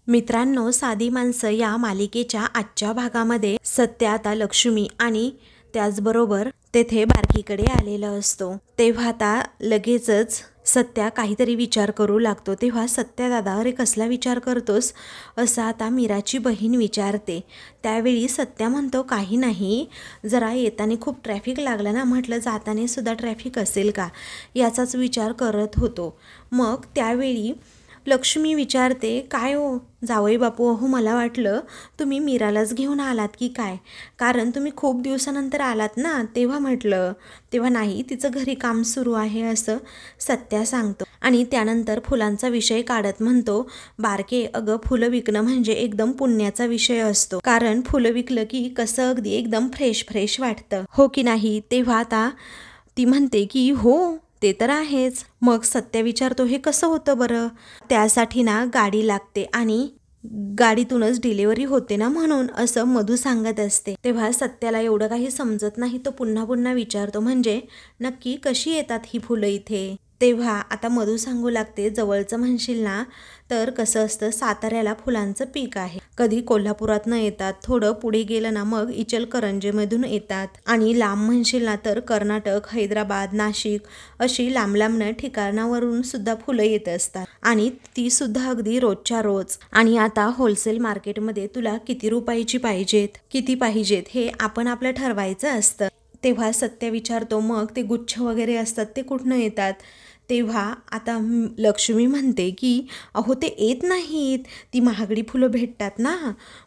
मित्रांनो, साधी माणसं या मालिकेच्या आजच्या भागामध्ये सत्य आता लक्ष्मी आणि त्याचबरोबर तेथे बारकीकडे आलेलं असतो। तेव्हा आता लगेचच सत्या काहीतरी विचार करू लागतो। तेव्हा सत्या दादा, अरे कसला विचार करतोस, असं आता मीराची बहीण विचारते। त्यावेळी सत्या म्हणतो, काही नाही, जरा येताना खूप ट्रॅफिक लागलं ना, म्हटलं जाताना सुद्धा ट्रॅफिक असेल का याचाच विचार करत होतो। मग त्यावेळी लक्ष्मी विचारते, काय हो जावई बापू, अहो मला वाटलं तुम्ही मीरालाच घेऊन आलात की काय, कारण तुम्ही खूप दिवसानंतर आलात ना, तेव्हा म्हटलं। तेव्हा नाही, तिचं घरी काम सुरू आहे असं सत्या सांगतो। आणि त्यानंतर फुलांचा विषय काढत म्हणतो, बारके अगं फुलं विकणं म्हणजे एकदम पुण्याचा विषय असतो, कारण फुलं विकलं की कसं अगदी एकदम फ्रेश फ्रेश वाटतं, हो की नाही। तेव्हा आता ती म्हणते की हो ते तर आहेच। मग सत्या विचारतो, हे कसं होतं बरं, त्यासाठी ना गाडी लागते आणि गाडीतूनच डिलिव्हरी होते ना, म्हणून असं मधू सांगत असते। तेव्हा सत्याला एवढं काही समजत नाही, तो पुन्हा पुन्हा विचारतो, म्हणजे नक्की कशी येतात ही फुलं इथे। तेव्हा आता मधू सांगू लागते, जवळचं म्हणशील ना तर कसं असतं, साताऱ्याला फुलांचं पीक आहे, कधी कोल्हापुरातनं येतात, थोडं पुढे गेलं ना मग इचलकरंजीमधून येतात, आणि लांब म्हणशील ना तर कर्नाटक, हैदराबाद, नाशिक अशी लांब लांब ठिकाणावरून सुद्धा फुलं येत असतात, आणि ती सुद्धा अगदी रोजच्या रोज। आणि आता होलसेल मार्केटमध्ये तुला किती रुपयाची पाहिजेत, किती पाहिजेत हे आपण आपलं ठरवायचं असतं। तेव्हा सत्य विचारतो, मग ते गुच्छ वगैरे असतात ते कुठनं येतात। तेव्हा आता लक्ष्मी म्हणते की अहो ते येत नाहीत, ती महागडी फुलं भेटतात ना,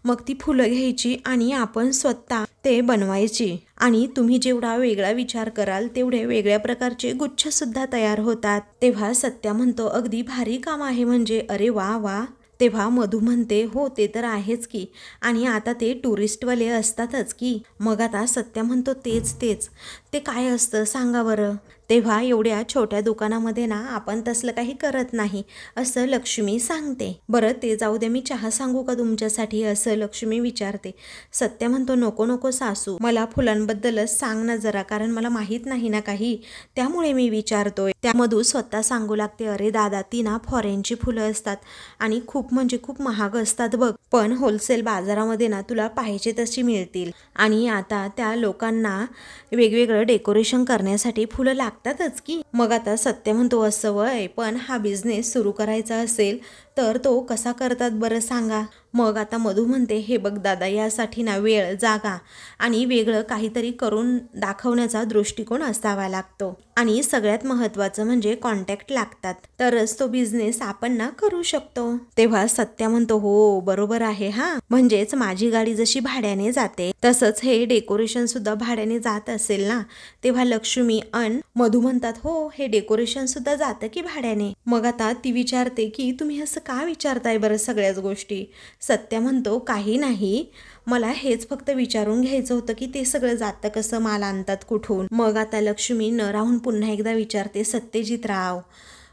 मग ती फुलं घ्यायची आणि आपण स्वतः ते बनवायची, आणि तुम्ही जेवढा वेगळा विचार कराल तेवढे वेगळ्या प्रकारचे गुच्छ सुद्धा तयार होतात। तेव्हा सत्या म्हणतो, अगदी भारी काम आहे म्हणजे, अरे वा वा। तेव्हा मधू म्हणते, हो ते तर आहेच की, आणि आता ते टुरिस्टवाले असतातच की। मग आता सत्या म्हणतो, तेच तेच, ते काय असतं सांगा बरं। तेव्हा एवढ्या छोट्या दुकानामध्ये ना आपण तसलं काही करत नाही, असं लक्ष्मी सांगते। बरं ते जाऊ दे, मी चहा सांगू का तुमच्यासाठी, असं लक्ष्मी विचारते। सत्या म्हणतो, नको नको सासू, मला फुलांबद्दलच सांग ना जरा, कारण मला माहीत नाही ना काही, त्यामुळे मी विचारतोय। त्यामधून स्वतः सांगू लागते, अरे दादा, ती ना फॉरेनची फुलं असतात आणि खूप म्हणजे खूप महाग असतात बघ, पण होलसेल बाजारामध्ये ना तुला पाहिजे तशी मिळतील, आणि आता त्या लोकांना वेगवेगळं डेकोरेशन करण्यासाठी फुलं लागतातच की। मग आता सत्य म्हणतो, असं वय, पण हा बिझनेस सुरू करायचा असेल तर तो कसा करतात बरं सांगा। मग आता मधू म्हणते, हे बघ दादा, यासाठी ना वेळ, जागा आणि वेगळं काहीतरी करून दाखवण्याचा दृष्टिकोन असावा लागतो, आणि सगळ्यात महत्त्वाचं म्हणजे कॉन्टॅक्ट लागतात, तरच तो बिझनेस आपण ना करू शकतो। तेव्हा सत्या म्हणतो, हो बरोबर आहे हा, म्हणजेच माझी गाडी जशी भाड्याने जाते तसंच हे डेकोरेशन सुद्धा भाड्याने जात असेल ना। तेव्हा लक्ष्मी अन मधू म्हणतात, हो हे डेकोरेशन सुद्धा जातं की भाड्याने। मग आता ती विचारते की तुम्ही असं का विचारताय बरं सगळ्याच गोष्टी। सत्या म्हणतो, काही नाही, मला हेच फक्त विचारून घ्यायचं होतं की ते सगळं जातं कसं, माल आणतात कुठून। मग आता लक्ष्मी न राहून पुन्हा एकदा विचारते, सत्यजितराव,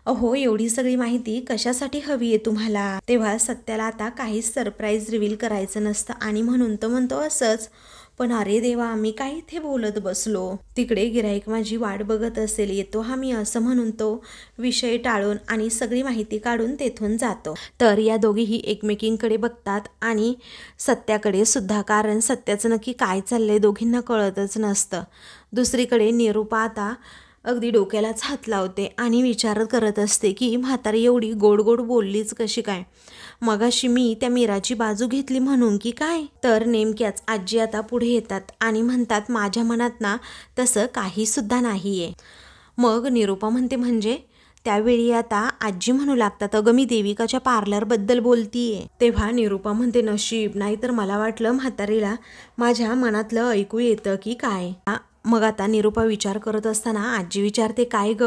अहो एवढी सगळी माहिती कशासाठी हवी आहे तुम्हाला। तेव्हा सत्याला आता काहीच सरप्राईज रिव्हील करायचं नसतं, आणि म्हणून तो म्हणतो, असंच, पण अरे देवा, मी काय इथे बोलत बसलो, तिकडे गिराईक माझी वाट बघत असेल, येतो हा मी, असं म्हणून तो विषय टाळून आणि सगळी माहिती काढून तेथून जातो। तर या दोघीही एकमेकींकडे बघतात आणि सत्याकडे सुद्धा, कारण सत्याचं नक्की काय चाललंय दोघींना कळतच नसतं। दुसरीकडे निरूपा आता अगदी डोक्यालाच हात लावते आणि विचार करत असते की म्हातारी एवढी गोड गोड बोललीच कशी काय, मगाशी मी त्या मीराची बाजू घेतली म्हणून की काय। तर नेमक्याच आजी आता पुढे येतात आणि म्हणतात, माझ्या मनात ना तसं काही सुद्धा नाहीये। मग निरूपा म्हणते, म्हणजे, त्यावेळी आता आजी म्हणू लागतात, अगं मी देविकाच्या पार्लरबद्दल बोलतीये। तेव्हा निरूपा म्हणते, नशीब, नाही तर मला वाटलं म्हातारीला माझ्या मनातलं ऐकू येतं की काय। मग आता निरूपा विचार करत असताना आजी विचारते, काय ग,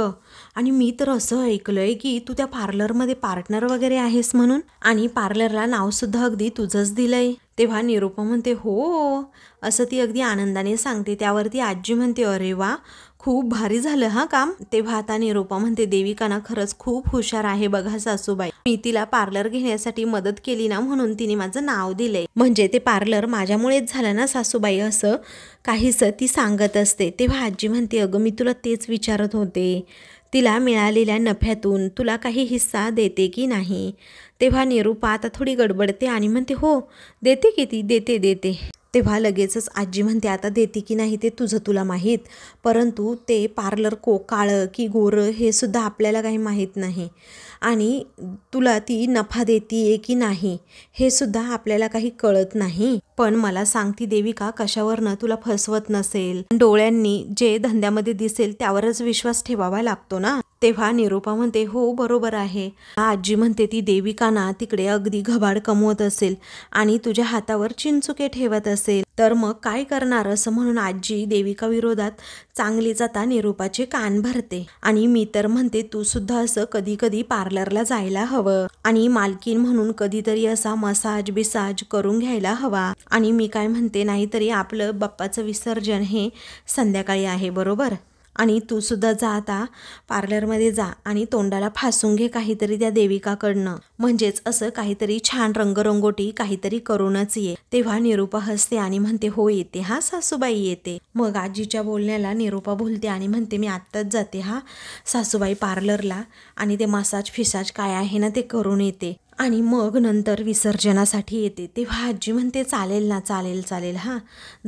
आणि मी तर असं ऐकलंय की तू त्या पार्लरमध्ये पार्टनर वगैरे आहेस म्हणून, आणि पार्लरला नाव सुद्धा अगदी तुझंच दिलंय। तेव्हा निरूपा म्हणते, हो, असं ती अगदी आनंदाने सांगते। त्यावरती आजी म्हणते, अरे वा, खूप भारी झालं हा काम। तेव्हा आता निरूपा म्हणते, देविका ना खरंच खूप हुशार आहे बघा सासूबाई, मी तिला पार्लर घेण्यासाठी मदत केली ना म्हणून तिने माझं नाव दिलंय, म्हणजे ते पार्लर माझ्यामुळेच झालं ना सासूबाई, असं काहीसं ती सांगत असते। तेव्हा आजी म्हणते, अगं मी तुला तेच विचारत होते, तिला मिळालेल्या नफ्यातून तुला काही हिस्सा देते की नाही? तेव्हा निरूपा आता थोडी गडबडते आणि म्हणते हो देते की ती देते. तेव्हा लगेचच आजी म्हणते आता देते की नाही ते तुझं तुला माहीत, परंतु ते पार्लर काळं की गोरं हे सुद्धा आपल्याला काही माहीत नाही आणि तुला ती नफा देते की नाही हे सुद्धा आपल्याला काही कळत नाही. पण मला सांगती देविका कशावरनं तुला फसवत नसेल, डोळ्यांनी जे धंद्यामध्ये दिसेल त्यावरच विश्वास ठेवावा लागतो ना. तेव्हा निरूपा म्हणते हो बरोबर आहे. आजी म्हणते ती देविका ना तिकडे अगदी घबाड कमवत असेल आणि तुझ्या हातावर चिंचुके ठेवत असेल तर मग काय करणार, असं म्हणून आजी देविका विरोधात चांगलीच आता निरूपाचे कान भरते. आणि मी तर म्हणते तू सुद्धा असं कधी कधी पार्लरला जायला हवं आणि मालकीन म्हणून कधीतरी असा मसाज बिसाज करून घ्यायला हवा. आणि मी काय म्हणते नाहीतरी आपलं बाप्पाचं विसर्जन हे संध्याकाळी आहे बरोबर, आणि तू सुद्धा जा आता पार्लरमध्ये जा आणि तोंडाला फासून घे काहीतरी त्या देविकाकडनं, म्हणजेच असं काहीतरी छान रंगरंगोटी काहीतरी करूनच ये. तेव्हा निरूपा हसते आणि म्हणते हो येते हा सासूबाई येते. मग आजीच्या बोलण्याला निरूपा बोलते आणि म्हणते मी आत्ताच जाते हा सासूबाई पार्लरला आणि ते मसाज फिसाज काय आहे ना ते करून येते आणि मग नंतर विसर्जनासाठी येते. तेव्हा आजी म्हणते चालेल ना चालेल हां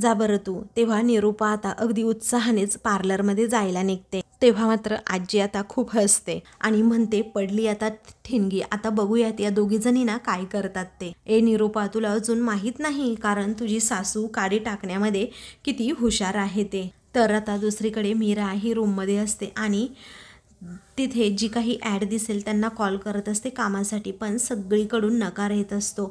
जा बरं तू. तेव्हा निरूपा आता अगदी उत्साहानेच पार्लरमध्ये जायला निघते. तेव्हा मात्र आजी आता खूप हसते आणि म्हणते पडली आता ठिणगी, आता बघूयात या दोघी जणी ना काय करतात ते. ए निरूपा तुला अजून माहीत नाही कारण तुझी सासू काडी टाकण्यामध्ये किती हुशार आहे ते. तर आता दुसरीकडे मीरा ही रूममध्ये असते आणि तिथे जी काही ॲड दिसेल त्यांना कॉल करत असते कामासाठी, पण सगळीकडून नकार येत असतो.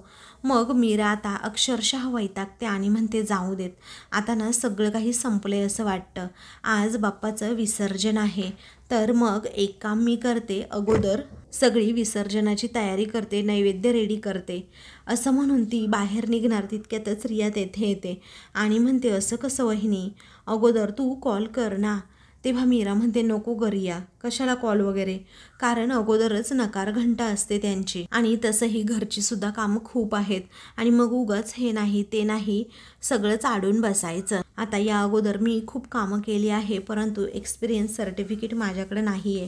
मग मीरा आता अक्षरशः वैतागते आणि म्हणते जाऊ देत आता ना सगळं काही संपलंय असं वाटतं, आज बाप्पाचं विसर्जन आहे तर मग एक काम मी करते, अगोदर सगळी विसर्जनाची तयारी करते, नैवेद्य रेडी करते. असं म्हणून ती बाहेर निघणार तितक्यातच रिया तेथे येते आणि म्हणते असं कसं वहिनी, अगोदर तू कॉल कर ना. तेव्हा मीरा म्हणते नको गरिया कशाला कॉल वगैरे, कारण अगोदरच नकार घंटा असते त्यांची आणि तसंही घरची सुद्धा कामं खूप आहेत आणि मग उगाच हे नाही ते नाही सगळंच आडून बसायचं. आता या अगोदर मी खूप कामं केली आहे परंतु एक्सपिरियन्स सर्टिफिकेट माझ्याकडे नाही आहे.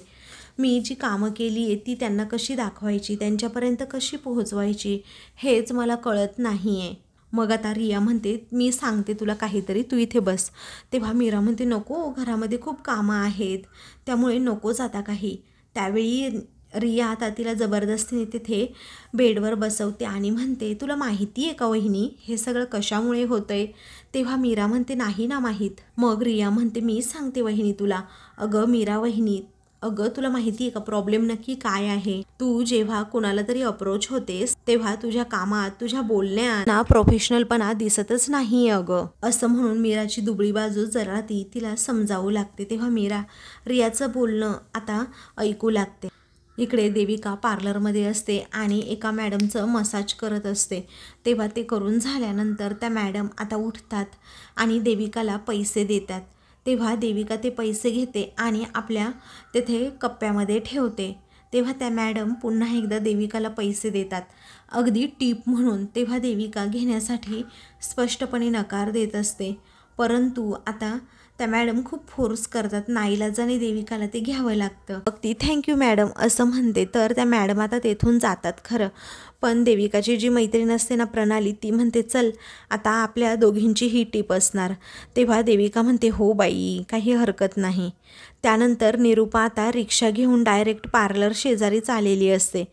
मी जी कामं केली आहे ती त्यांना कशी दाखवायची, त्यांच्यापर्यंत कशी पोहोचवायची हेच मला कळत नाही आहे. मग आता रिया म्हणते मी सांगते तुला काहीतरी तू इथे बस. तेव्हा मीरा म्हणते नको घरामध्ये खूप कामं आहेत त्यामुळे नकोच आता काही. त्यावेळी रिया आता तिला जबरदस्तीने तिथे बेडवर बसवते आणि म्हणते तुला माहिती आहे का वहिनी हे सगळं कशामुळे होतंय. तेव्हा मीरा म्हणते नाही ना माहीत. मग रिया म्हणते मी सांगते वहिनी तुला. अगं मीरा वहिनी अगं तुला माहिती आहे का प्रॉब्लेम नक्की काय आहे. तू जेव्हा कोणाला तरी अप्रोच होतेस तेव्हा तुझ्या कामात तुझ्या बोलण्यात ना प्रोफेशनलपणा दिसतच नाही अगं. असं म्हणून मीराची दुबळी बाजू जरा तिला समजावू लागते. तेव्हा मीरा रियाचं बोलणं आता ऐकू लागते. इकडे देविका पार्लरमध्ये असते आणि एका मॅडमचं मसाज करत असते. तेव्हा ते करून झाल्यानंतर त्या मॅडम आता उठतात आणि देविकाला पैसे देतात. तेव्हा देविका ते पैसे घेते आणि आपल्या तेथे कप्प्यामध्ये ठेवते. तेव्हा त्या मॅडम पुन्हा एकदा देविकाला पैसे देतात अगदी टीप म्हणून. तेव्हा देविका घेण्यासाठी स्पष्टपणे नकार देत असते, परंतु आता त्या मॅडम खूप फोर्स करतात, नाईलाजाने देविकाला ते घ्यावं लागतं. मग ती थँक्यू मॅडम असं म्हणते. तर त्या मॅडम आता तेथून जातात खरं, पण देविकाची जी मैत्रीण असते ना प्रणाली ती म्हणते चल आता आपल्या दोघींची ही टीप असणार. तेव्हा देविका म्हणते हो बाई काही हरकत नाही. त्यानंतर निरूपा आता रिक्षा घेऊन डायरेक्ट पार्लर शेजारी चाललेली असते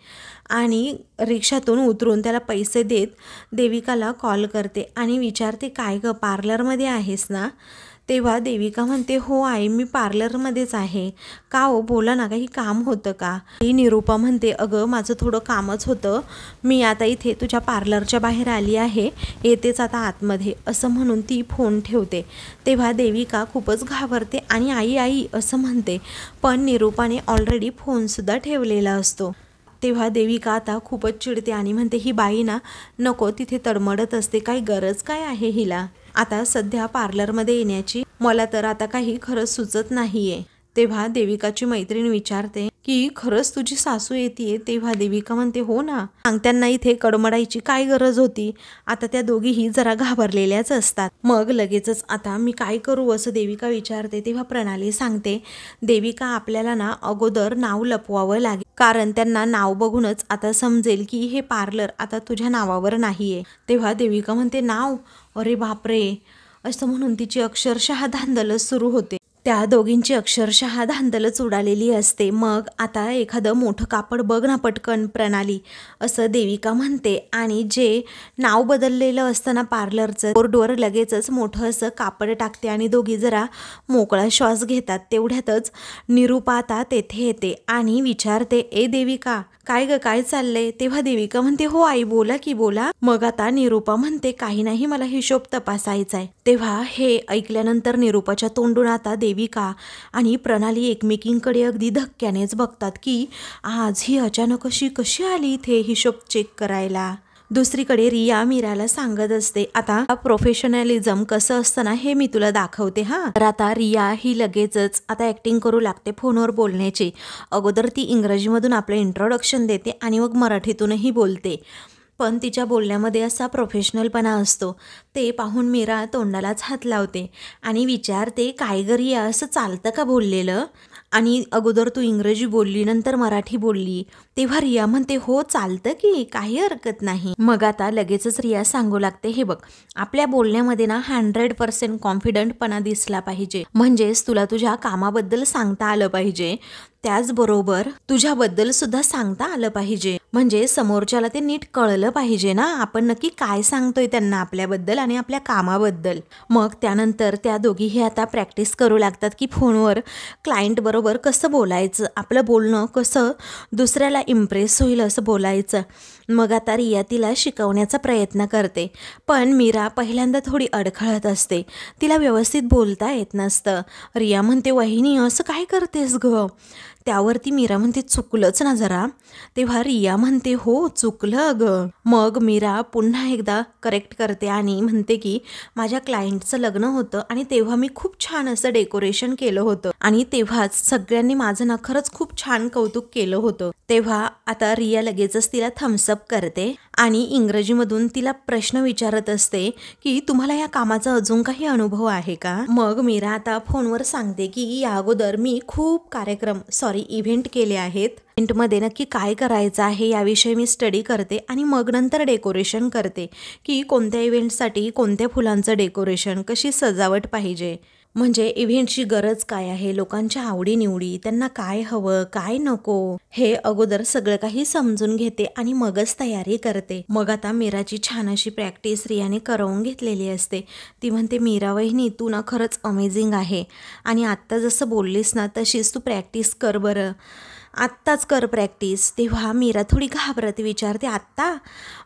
आणि रिक्षातून उतरून त्याला पैसे देत देविकाला कॉल करते आणि विचारते काय गं पार्लरमध्ये आहेस ना. तेव्हा देविका म्हणते हो आई मी पार्लरमध्येच आहे. का हो बोला ना काही काम होतं का. ही निरूपा म्हणते अगं माझं थोडं कामच होतं, मी आता इथे तुझ्या पार्लरच्या बाहेर आली आहे, येतेच आता आतमध्ये असं म्हणून ती फोन ठेवते. तेव्हा देविका खूपच घाबरते आणि आई आई असं म्हणते, पण निरूपाने ऑलरेडी फोनसुद्धा ठेवलेला असतो. तेव्हा देविका आता खूपच चिडते आणि म्हणते ही बाई ना नको तिथे तडमडत असते, काही गरज काय आहे हिला आता सध्या पार्लरमध्ये येण्याची, मला तर आता काही खरंच सुचत नाही आहे. तेव्हा देविकाची मैत्रीण विचारते की खरंच तुझी सासू येते? तेव्हा देविका म्हणते हो ना, सांगत्यांना इथे कडमडायची काय गरज होती. आता त्या दोघीही जरा घाबरलेल्याच असतात. मग लगेचच आता मी काय करू असं देविका विचारते. तेव्हा प्रणाली सांगते देविका आपल्याला ना अगोदर नाव लपवावं लागेल, कारण त्यांना नाव बघूनच आता समजेल की हे पार्लर आता तुझ्या नावावर नाहीये. तेव्हा देविका म्हणते नाव, अरे बापरे, असं म्हणून तिची अक्षरशः धांदलच सुरू होते. त्या दोघींची अक्षरशः धांदलच उडालेली असते. मग आता एखादं मोठं कापड बघ ना पटकन प्रणाली, असं देविका म्हणते. आणि जे नाव बदललेलं असतं ना पार्लरचं, बोर्डवर लगेचच मोठं असं कापड टाकते आणि दोघी जरा मोकळा श्वास घेतात. तेवढ्यातच निरूपा आता तेथे येते आणि विचारते ए देविका काय ग, काय चाललंय? तेव्हा देविका म्हणते हो आई बोला की बोला. मग आता निरूपा म्हणते काही नाही, मला हिशोब तपासायचा आहे. तेव्हा हे ऐकल्यानंतर निरूपाच्या तोंडून आता देविका आणि प्रणाली एकमेकींकडे अगदी धक्क्यानेच बघतात की आज ही अचानक अशी कशी आली इथे हिशोब चेक करायला. दुसरीकडे रिया मीराला सांगत असते आता प्रोफेशनलिझम कसं असतं ना हे मी तुला दाखवते हा. तर आता रिया ही लगेचच आता ऍक्टिंग करू लागते फोनवर बोलण्याची. अगोदर ती इंग्रजीमधून आपलं इंट्रोडक्शन देते आणि मग मराठीतूनही बोलते, पण तिच्या बोलण्यामध्ये असा प्रोफेशनलपणा असतो. ते पाहून मीरा तोंडालाच हात लावते आणि विचारते काय ग रिया, असं चालतं का बोललेलं? आणि अगोदर तू इंग्रजी बोलली नंतर मराठी बोलली. तेव्हा रिया म्हणते हो चालतं की, काही हरकत नाही. मग आता लगेचच रिया सांगू लागते हे बघ, आपल्या बोलण्यामध्ये ना 100% कॉन्फिडंटपणा दिसला पाहिजे, म्हणजेच तुला तुझ्या कामाबद्दल सांगता आलं पाहिजे, त्याचबरोबर तुझ्याबद्दल सुद्धा सांगता आलं पाहिजे, म्हणजे समोरच्याला ते नीट कळलं पाहिजे ना आपण नक्की काय सांगतोय त्यांना आपल्याबद्दल आणि आपल्या कामाबद्दल. मग त्यानंतर त्या दोघीही आता प्रॅक्टिस करू लागतात की फोनवर क्लायंट बरोबर कसं बोलायचं, आपलं बोलणं कसं दुसऱ्याला इम्प्रेस होईल असं बोलायचं. मग आता रिया तिला शिकवण्याचा प्रयत्न करते, पण मीरा पहिल्यांदा थोडी अडखळत असते, तिला व्यवस्थित बोलता येत नसतं. रिया म्हणते वहिनी असं काय करतेस ग? त्यावरती मीरा म्हणते चुकलंच ना जरा. तेव्हा रिया म्हणते हो चुकलं अगं. मग मीरा पुन्हा एकदा करेक्ट करते आणि म्हणते की माझ्या क्लायंटचं लग्न होतं आणि तेव्हा मी खूप छान असं डेकोरेशन केलं होतं आणि तेव्हाच सगळ्यांनी माझं ना खरंच खूप छान कौतुक केलं होतं. तेव्हा आता रिया लगेचच तिला थम्सअप करते आणि इंग्रजीमधून तिला प्रश्न विचारत असते की तुम्हाला या कामाचा अजून काही अनुभव आहे का? मग मीरा आता फोनवर सांगते की या अगोदर मी खूप इव्हेंट केले आहेत. इव्हेंटमध्ये नक्की काय करायचं आहे याविषयी मी स्टडी करते आणि मग नंतर डेकोरेशन करते की कोणत्या इव्हेंटसाठी कोणत्या फुलांचं डेकोरेशन, कशी सजावट पाहिजे, म्हणजे इव्हेंटची गरज काय आहे, लोकांच्या आवडीनिवडी, त्यांना काय हवं काय नको, हे अगोदर सगळं काही समजून घेते आणि मगच तयारी करते. मग आता मीराची छान अशी प्रॅक्टिस रियाने करवून घेतलेली असते. ती म्हणते मीरा वहिनी तू ना खरंच अमेझिंग आहे आणि आत्ता जसं बोललीस ना तशीच तू प्रॅक्टिस कर बरं, आत्ताच कर प्रॅक्टिस. तेव्हा मीरा थोडी घाबरत विचारते आत्ता?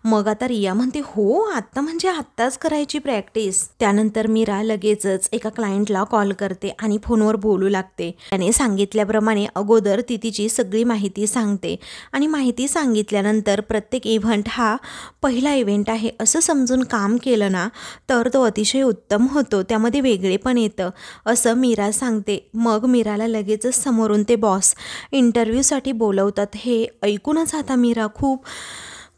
मग आता रिया म्हणते हो आत्ता म्हणजे आत्ताच करायची प्रॅक्टिस. त्यानंतर मीरा लगेचच एका क्लायंटला कॉल करते आणि फोनवर बोलू लागते. त्याने सांगितल्याप्रमाणे अगोदर ती तिची सगळी माहिती सांगते आणि माहिती सांगितल्यानंतर प्रत्येक इव्हेंट हा पहिला इव्हेंट आहे असं समजून काम केलं ना तर तो अतिशय उत्तम होतो, त्यामध्ये वेगळेपण येतं असं मीरा सांगते. मग मीराला लगेचच समोरून ते बॉस इंटरव्ह्यूसाठी बोलवतात. हे ऐकूनच आता मीरा खूप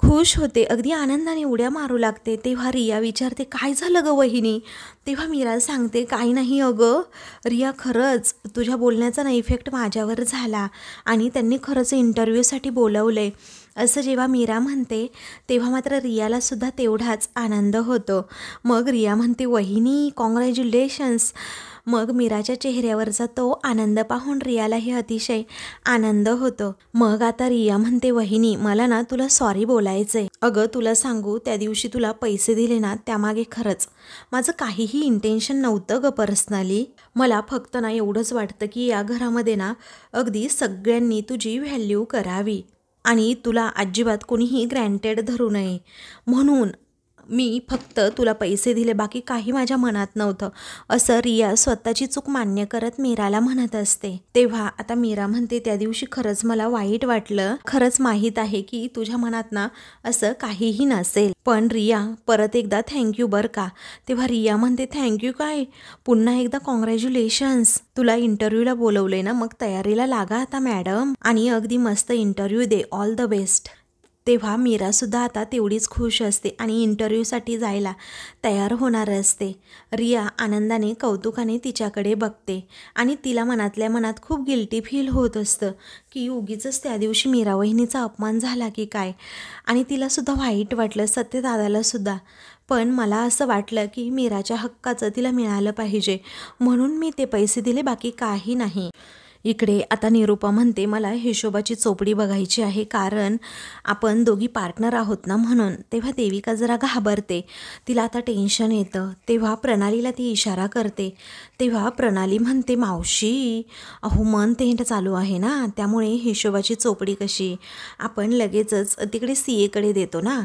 खुश होते, अगदी आनंदाने उड्या मारू लागते. तेव्हा रिया विचारते काय झालं ग वहिनी? तेव्हा मीरा सांगते काही नाही अगं रिया, खरंच तुझ्या बोलण्याचा ना इफेक्ट माझ्यावर झाला आणि त्यांनी खरंच इंटरव्ह्यूसाठी बोलवलंय असं जेव्हा मीरा म्हणते तेव्हा मात्र रियाला सुद्धा तेवढाच आनंद होतो. मग रिया म्हणते वहिनी कॉंग्रॅच्युलेशन्स. मग मीराच्या चेहऱ्यावरचा तो आनंद पाहून रियालाही अतिशय आनंद होतो. मग आता रिया म्हणते वहिनी मला ना तुला सॉरी बोलायचंय. अगं तुला सांगू त्या दिवशी तुला पैसे दिले ना त्यामागे खरंच माझं काहीही इंटेन्शन नव्हतं ग पर्सनली. मला फक्त ना एवढंच वाटतं की या घरामध्ये ना अगदी सगळ्यांनी तुझी व्हॅल्यू करावी आणि तुला अजिबात कोणीही ग्रँटेड धरू नये, म्हणून मी फक्त तुला पैसे दिले, बाकी काही माझ्या मनात नव्हतं, असं रिया स्वतःची चूक मान्य करत मीराला म्हणत असते. तेव्हा आता मीरा म्हणते, त्या दिवशी खरंच मला वाईट वाटलं, खरंच माहीत आहे की तुझ्या मनात ना असं काहीही नसेल, पण रिया परत एकदा थँक्यू बरं का. तेव्हा रिया म्हणते, थँक्यू काय, पुन्हा एकदा कॉंग्रॅच्युलेशन्स, तुला इंटरव्ह्यूला बोलवले ना, मग तयारीला लागा आता मॅडम आणि अगदी मस्त interview they, all the best. तेव्हा मीरासुद्धा आता तेवढीच खुश असते आणि इंटरव्ह्यूसाठी जायला तयार होणार असते. रिया आनंदाने कौतुकाने तिच्याकडे बघते आणि तिला मनातल्या मनात खूप गिल्टी फील होत असतं की उगीचच त्या दिवशी मीरा वहिनीचा अपमान झाला की काय, आणि तिलासुद्धा वाईट वाटलं, सत्यदादालासुद्धा. पण मला असं वाटलं की मीराच्या हक्काचं तिला मिळालं पाहिजे, म्हणून मी ते पैसे दिले, बाकी काही नाही. इकडे आता निरूपा म्हणते, मला हिशोबाची चोपडी बघायची आहे, कारण आपण दोघी पार्टनर आहोत ना म्हणून. तेव्हा देविका जरा घाबरते, तिला आता टेन्शन येतं. तेव्हा प्रणालीला ती इशारा करते. तेव्हा प्रणाली म्हणते, मावशी अहो मन ते चालू आहे ना, त्यामुळे हिशोबाची चोपडी कशी, आपण लगेचच तिकडे CA कडे देतो ना.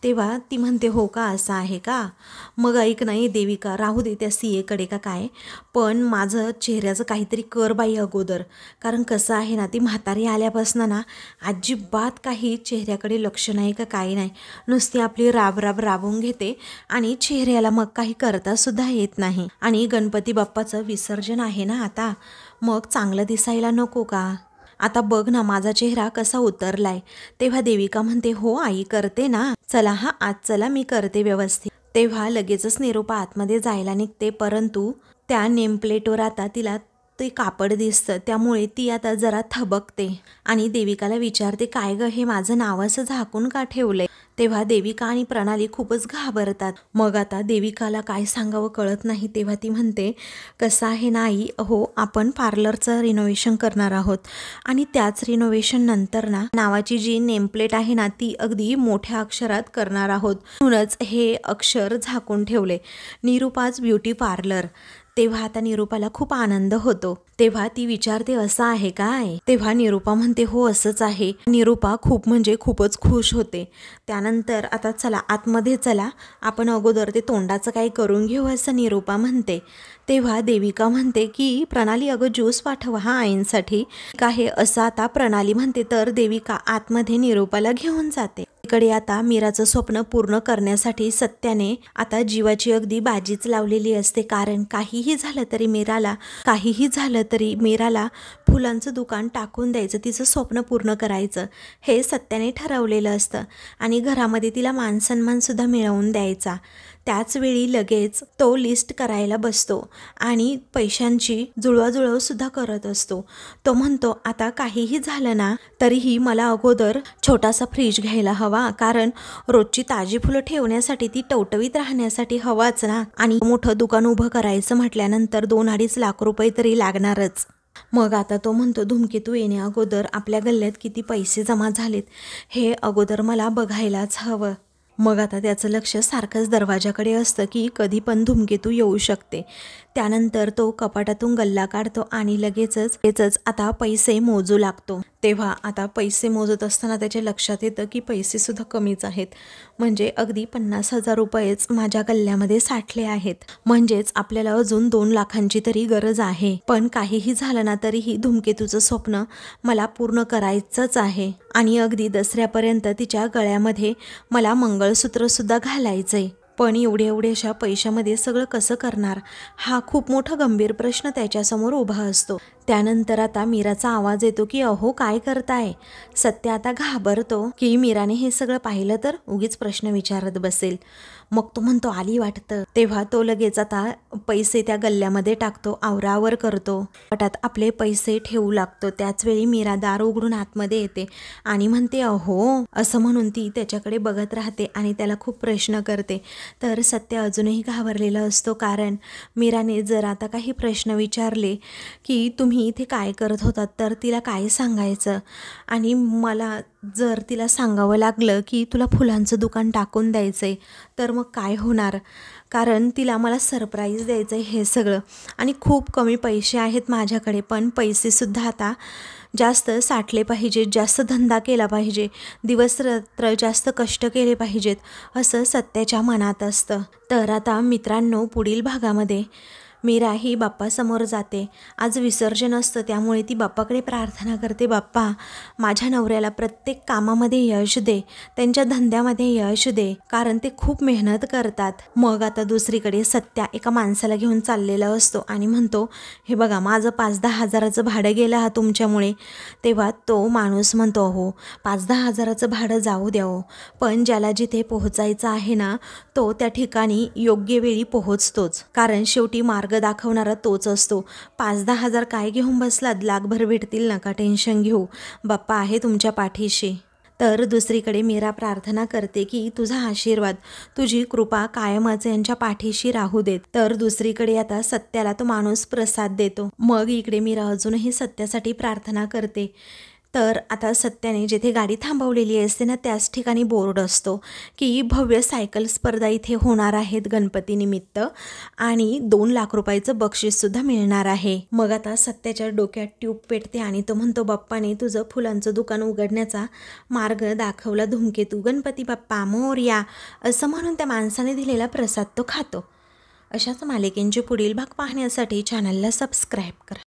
तेव्हा ती म्हणते, हो का, असं आहे का, मग ऐक नाही देविका, राहू दे त्या CA कडे का काय, पण माझं चेहऱ्याचं काहीतरी कर बाई अगोदर, कारण कसं आहे ना, ती म्हातारी आल्यापासून ना अजिबात काही चेहऱ्याकडे लक्ष नाही का काही नाही, नुसती आपली राबून घेते आणि चेहऱ्याला मग काही करतासुद्धा येत नाही. आणि गणपती बाप्पाचं विसर्जन आहे ना आता, मग चांगलं दिसायला नको का, आता बघ ना माझा चेहरा कसा उतरलाय. तेव्हा देविका म्हणते, हो आई करते ना, चला हा आज चला मी करते व्यवस्थित. तेव्हा लगेचच निरूपा आतमध्ये जायला निघते, परंतु त्या नेमप्लेटवर आता तिला ते कापड दिसतं, त्यामुळे ती आता जरा थबकते आणि देविकाला विचारते, काय ग हे माझं नाव असं झाकून का ठेवलंय. तेव्हा देविका आणि प्रणाली खूपच घाबरतात. मग आता देविकाला काय सांगावं कळत नाही. तेव्हा ती म्हणते, कसं आहे ना आई, हो आपण पार्लरचं रिनोव्हेशन करणार आहोत आणि त्याच रिनोव्हेशन नंतर ना नावाची जी नेमप्लेट आहे ना ती अगदी मोठ्या अक्षरात करणार आहोत, म्हणूनच हे अक्षर झाकून ठेवले, निरूपाज ब्युटी पार्लर. तेव्हा आता निरूपाला खूप आनंद होतो. तेव्हा ती विचारते, असं आहे काय. तेव्हा निरूपा म्हणते, हो असंच आहे. निरूपा खूप म्हणजे खूपच खुश होते. त्यानंतर आता चला आतमध्ये चला, आपण अगोदर ते तोंडाचं काही करून घेऊ असं निरूपा म्हणते. तेव्हा देविका म्हणते की प्रणाली अगं ज्यूस पाठवा हा आईंसाठी काय, असं आता प्रणाली म्हणते. तर देविका आतमध्ये निरूपाला घेऊन जाते. इकडे आता मीराचं स्वप्न पूर्ण करण्यासाठी सत्याने आता जीवाची अगदी बाजीच लावलेली असते, कारण काहीही झालं तरी मीराला फुलांचं दुकान टाकून द्यायचं, तिचं स्वप्न पूर्ण करायचं हे सत्याने ठरवलेलं असतं आणि घरामध्ये तिला मानसन्मानसुद्धा मिळवून द्यायचा. त्याचवेळी लगेच तो लिस्ट करायला बसतो आणि पैशांची जुळवाजुळवसुद्धा करत असतो. तो म्हणतो, आता काहीही झालं ना तरीही मला अगोदर छोटासा फ्रीज घ्यायला हवा, कारण रोजची ताजी फुलं ठेवण्यासाठी ती टवटवीत राहण्यासाठी हवाच ना, आणि मोठं दुकान उभं करायचं म्हटल्यानंतर 2-2.5 लाख रुपये तरी लागणारच. मग आता तो म्हणतो, धूमकेतू येण्या अगोदर आपल्या गल्ल्यात किती पैसे जमा झालेत हे अगोदर मला बघायलाच हवं. मग आता त्याचं लक्ष सारखंच दरवाजाकडे असतं की कधी पण धूमकेतू येऊ शकते. त्यानंतर तो कपाटातून गल्ला काढतो आणि लगेचच आता पैसे मोजू लागतो. तेव्हा आता पैसे मोजत असताना त्याच्या लक्षात येतं की पैसे सुद्धा कमीच आहेत, म्हणजे अगदी 50,000 रुपयेच माझ्या गल्ल्यामध्ये साठले आहेत, म्हणजेच आपल्याला अजून 2 लाखांची तरी गरज आहे. पण काहीही झालं ना तरीही धूमकेतूचं स्वप्न मला पूर्ण करायचंच आहे आणि अगदी दसऱ्यापर्यंत तिच्या गळ्यामध्ये मला मंगळसूत्र सुद्धा घालायचंय. पण एवढ्याशा पैशामध्ये सगळं कसं करणार, हा खूप मोठा गंभीर प्रश्न त्याच्यासमोर उभा असतो. त्यानंतर आता मीराचा आवाज येतो की अहो काय करताय. सत्य आता घाबरतो की मीराने हे सगळं पाहिलं तर उगीच प्रश्न विचारत बसेल. मग तो म्हणतो, आली वाटतं. तेव्हा तो लगेच आता पैसे त्या गल्ल्यामध्ये टाकतो, आवरावर करतो, पटात आपले पैसे ठेवू लागतो. त्याचवेळी मीरा दार उघडून आतमध्ये येते आणि म्हणते, अहो असं म्हणून ती त्याच्याकडे बघत राहते आणि त्याला खूप प्रश्न करते. तर सत्य अजूनही घाबरलेला असतो, कारण मीराने जर आता काही प्रश्न विचारले की तुम्ही तुम्ही इथे काय करत होतात, तर तिला काय सांगायचं. आणि मला जर तिला सांगावं लागलं की तुला फुलांचं दुकान टाकून द्यायचं आहे, तर मग काय होणार. कारण तिला मला सरप्राईज द्यायचं आहे हे सगळं, आणि खूप कमी पैसे आहेत माझ्याकडे, पण पैसेसुद्धा आता जास्त साठले पाहिजेत, जास्त धंदा केला पाहिजे, दिवसरात्र जास्त कष्ट केले पाहिजेत, असं सत्याच्या मनात असतं. तर आता मित्रांनो, पुढील भागामध्ये मीरा ही बाप्पासमोर जाते. आज विसर्जन असतं, त्यामुळे ती बाप्पाकडे प्रार्थना करते, बाप्पा माझ्या नवऱ्याला प्रत्येक कामामध्ये यश दे, त्यांच्या धंद्यामध्ये यश दे, कारण ते खूप मेहनत करतात. मग आता दुसरीकडे सत्या एका माणसाला घेऊन चाललेला असतो आणि म्हणतो, हे बघा माझं 5-10 हजाराचं भाडं गेलं हा तुमच्यामुळे. तेव्हा तो माणूस म्हणतो, हो 5-10 हजाराचं भाडं जाऊ द्यावं, पण ज्याला जिथे पोहोचायचं आहे ना, तो त्या ठिकाणी योग्य वेळी पोहोचतोच, कारण शेवटी मार्ग दाखवणारा तोच असतो. 5-10 हजार काय घेऊन बसलात, लाखभर भेटतील, नका टेन्शन घेऊ, बाप्पा आहे तुमच्या पाठीशी. तर दुसरीकडे मीरा प्रार्थना करते की तुझा आशीर्वाद, तुझी कृपा कायमच यांच्या पाठीशी राहू देत. तर दुसरीकडे आता सत्याला तो माणूस प्रसाद देतो. मग इकडे मीरा अजूनही सत्यासाठी प्रार्थना करते. तर आता सत्याने जिथे गाडी थांबवलेली असते ना, त्याच ठिकाणी बोर्ड असतो की भव्य सायकल स्पर्धा इथे होणार आहेत गणपतीनिमित्त, आणि 2 लाख रुपयाचं बक्षीससुद्धा मिळणार आहे. मग आता सत्याच्या डोक्यात ट्यूब पेटते आणि तो म्हणतो, बाप्पाने तुझं फुलांचं दुकान उघडण्याचा मार्ग दाखवला, धूमकेतू गणपती बाप्पा मोरया, असं म्हणून त्या माणसाने दिलेला प्रसाद तो खातो. अशाच मालिकेंचे पुढील भाग पाहण्यासाठी चॅनलला सबस्क्राईब करा.